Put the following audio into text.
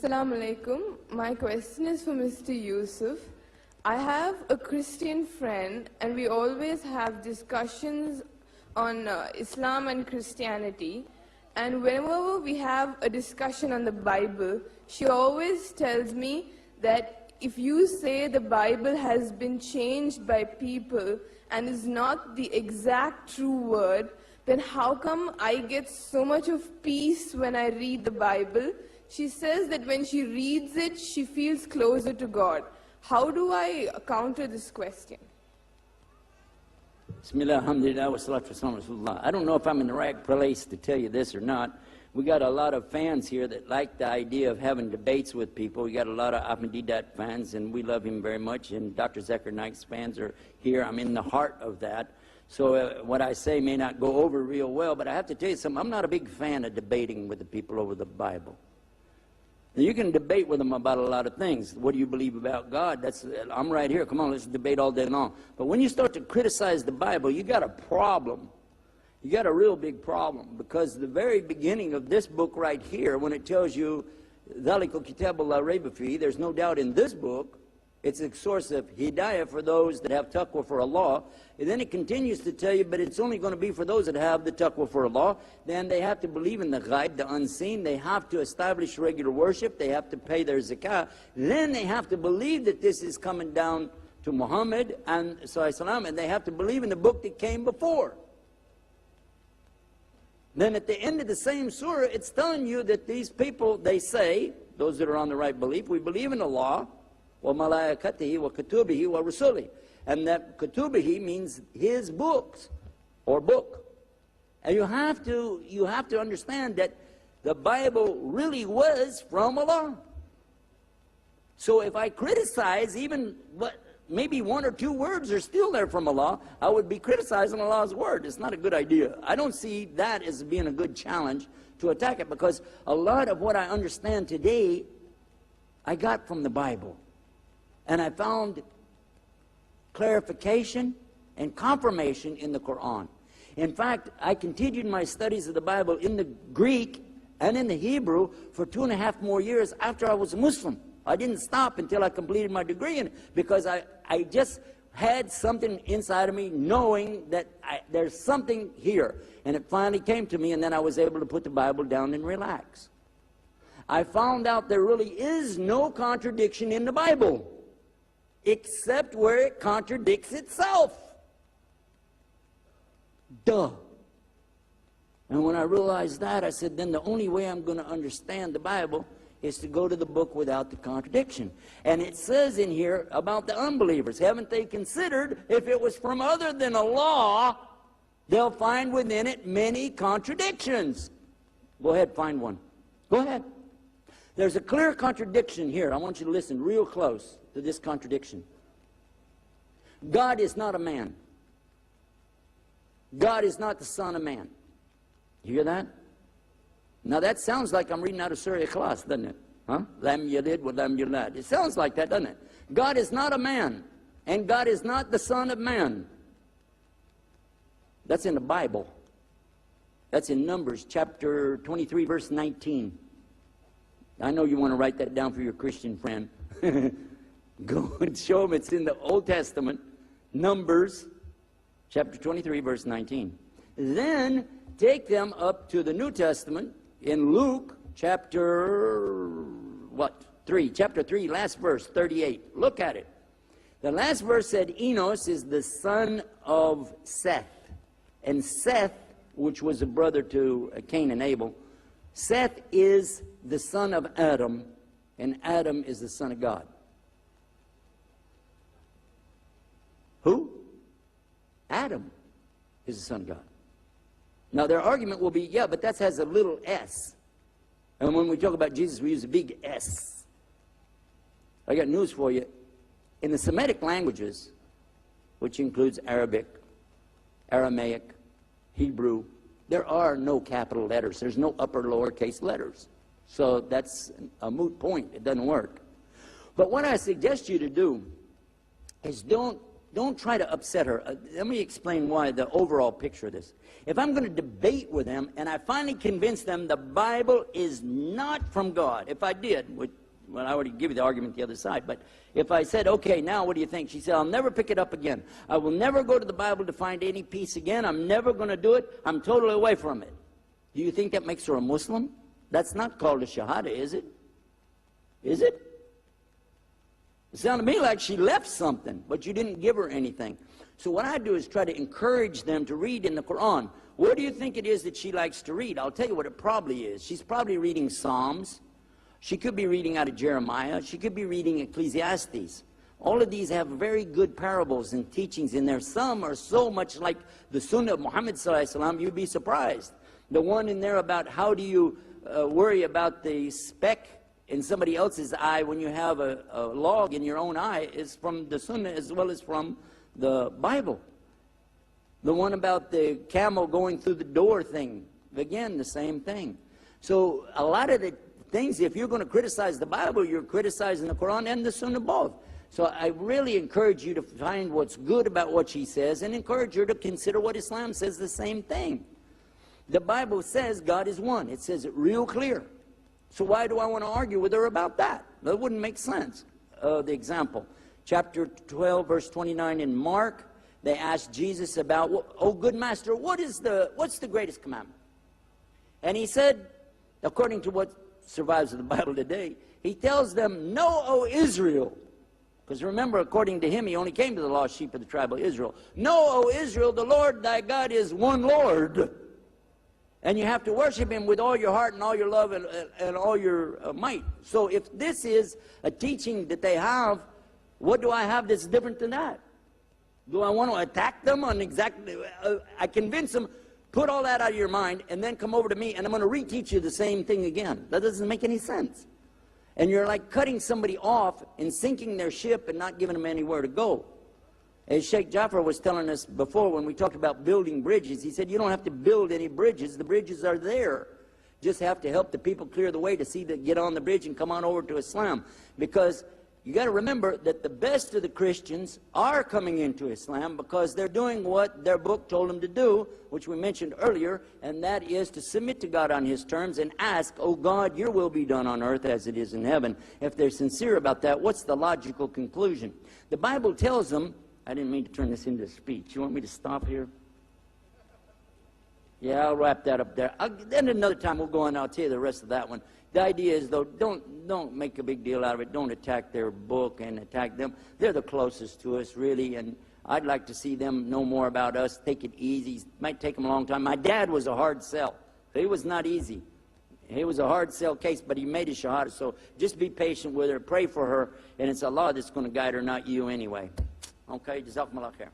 Assalamu alaikum. My question is for Mr. Yusuf. I have a Christian friend and we always have discussions on Islam and Christianity, and whenever we have a discussion on the Bible, she always tells me that if you say the Bible has been changed by people and is not the exact true word, then how come I get so much of peace when I read the Bible? She says that when she reads it, she feels closer to God. How do I counter this question? Bismillah, alhamdulillah, wa salatu wa salam. I don't know if I'm in the right place to tell you this or not. We got a lot of fans here that like the idea of having debates with people. We got a lot of Ahmadiyyat fans, and we love him very much. And Dr. Zakir Naik's fans are here. I'm in the heart of that. So what I say may not go over real well, but I have to tell you something. I'm not a big fan of debating with the people over the Bible. You can debate with them about a lot of things. What do you believe about God? I'm right here. Come on, let's debate all day long. But when you start to criticize the Bible, you got a problem. You got a real big problem, because the very beginning of this book right here, when it tells you, ذَلِكَ الْكِتَابُ لَا رَيْبَ فِيهِ, there's no doubt in this book, it's a source of hidayah for those that have taqwa for Allah. And then it continues to tell you, but it's only going to be for those that have the taqwa for Allah. Then they have to believe in the ghaib, the unseen. They have to establish regular worship. They have to pay their zakah. Then they have to believe that this is coming down to Muhammad and Sallallahu, and they have to believe in the book that came before. Then at the end of the same surah, it's telling you that these people, they say, those that are on the right belief, we believe in Allah, وَمَلَائِكَتِهِ وَكُتُبِهِ وَرُسُلِهِ. And that kutubihi means his books, or book. And you have to understand that the Bible really was from Allah. So if I criticize even maybe one or two words are still there from Allah, I would be criticizing Allah's word. It's not a good idea. I don't see that as being a good challenge to attack it, because a lot of what I understand today, I got from the Bible. And I found clarification and confirmation in the Quran. In fact, I continued my studies of the Bible in the Greek and in the Hebrew for 2.5 more years after I was a Muslim. I didn't stop until I completed my degree in it, because I just had something inside of me knowing that there's something here. And it finally came to me, and then I was able to put the Bible down and relax. I found out there really is no contradiction in the Bible, except where it contradicts itself. Duh. And when I realized that, I said, then the only way I'm going to understand the Bible is to go to the book without the contradiction. And it says in here about the unbelievers, haven't they considered if it was from other than Allah, they'll find within it many contradictions. Go ahead, find one. Go ahead. There's a clear contradiction here. I want you to listen real close to this contradiction. God is not a man. God is not the son of man. You hear that? Now that sounds like I'm reading out of Surah Ikhlas, doesn't it? Huh? Lam yalid wa lam yulad. It sounds like that, doesn't it? God is not a man, and God is not the son of man. That's in the Bible. That's in Numbers chapter 23, verse 19. I know you want to write that down for your Christian friend. Go and show them it's in the Old Testament, Numbers chapter 23, verse 19. Then take them up to the New Testament in Luke chapter, 3, chapter 3, last verse, 38. Look at it. The last verse said Enos is the son of Seth. And Seth, which was a brother to Cain and Abel, Seth is the son of Adam, and Adam is the son of God. Who? Adam is the son of God. Now their argument will be, yeah, but that has a little s. And when we talk about Jesus, we use a big S. I got news for you. In the Semitic languages, which includes Arabic, Aramaic, Hebrew, there are no capital letters. There's no upper lowercase letters. So that's a moot point. It doesn't work. But what I suggest you to do is don't don't try to upset her. Let me explain why, the overall picture of this. If I'm going to debate with them, and I finally convince them the Bible is not from God, if I did, well, I already give you the argument the other side, but if I said, okay, now what do you think? She said, I'll never pick it up again. I will never go to the Bible to find any peace again. I'm never going to do it. I'm totally away from it. Do you think that makes her a Muslim? That's not called a Shahada, is it? Is it? It sounded to me like she left something, but you didn't give her anything. So what I do is try to encourage them to read in the Quran. What do you think it is that she likes to read? I'll tell you what it probably is. She's probably reading Psalms. She could be reading out of Jeremiah. She could be reading Ecclesiastes. All of these have very good parables and teachings in there. Some are so much like the Sunnah of Muhammad sallallahu alaihi wasallam, you'd be surprised. The one in there about how do you worry about the speck in somebody else's eye when you have a log in your own eye is from the Sunnah as well as from the Bible. The one about the camel going through the door thing, again, the same thing. So a lot of the things, if you're going to criticize the Bible, you're criticizing the Quran and the Sunnah both. So I really encourage you to find what's good about what she says and encourage her to consider what Islam says, the same thing. The Bible says God is one. It says it real clear. So why do I want to argue with her about that? That wouldn't make sense. The example, chapter 12, verse 29 in Mark, they asked Jesus about, oh, good master, what's the greatest commandment? And he said, according to what survives of the Bible today, he tells them, know, O Israel. Because remember, according to him, he only came to the lost sheep of the tribe of Israel. Know, O Israel, the Lord thy God is one Lord. And you have to worship him with all your heart and all your love and all your might. So if this is a teaching that they have, what do I have that's different than that? Do I want to attack them on exactly... I convince them, put all that out of your mind, and then come over to me, and I'm going to reteach you the same thing again. That doesn't make any sense. And you're like cutting somebody off and sinking their ship and not giving them anywhere to go. As Sheikh Jafar was telling us before when we talked about building bridges, he said, you don't have to build any bridges. The bridges are there. Just have to help the people clear the way to see that get on the bridge and come on over to Islam. Because you got to remember that the best of the Christians are coming into Islam because they're doing what their book told them to do, which we mentioned earlier, and that is to submit to God on his terms and ask, oh God, your will be done on earth as it is in heaven. If they're sincere about that, what's the logical conclusion? The Bible tells them, I didn't mean to turn this into a speech. You want me to stop here? Yeah, I'll wrap that up there. Then another time we'll go on and I'll tell you the rest of that one. The idea is, though, don't make a big deal out of it. Don't attack their book and attack them. They're the closest to us, really, and I'd like to see them know more about us. Take it easy. It might take them a long time. My dad was a hard sell. He was not easy. He was a hard sell case, but he made his shahada. So just be patient with her. Pray for her, and it's Allah that's going to guide her, not you anyway. Okay, jazakumullah khair.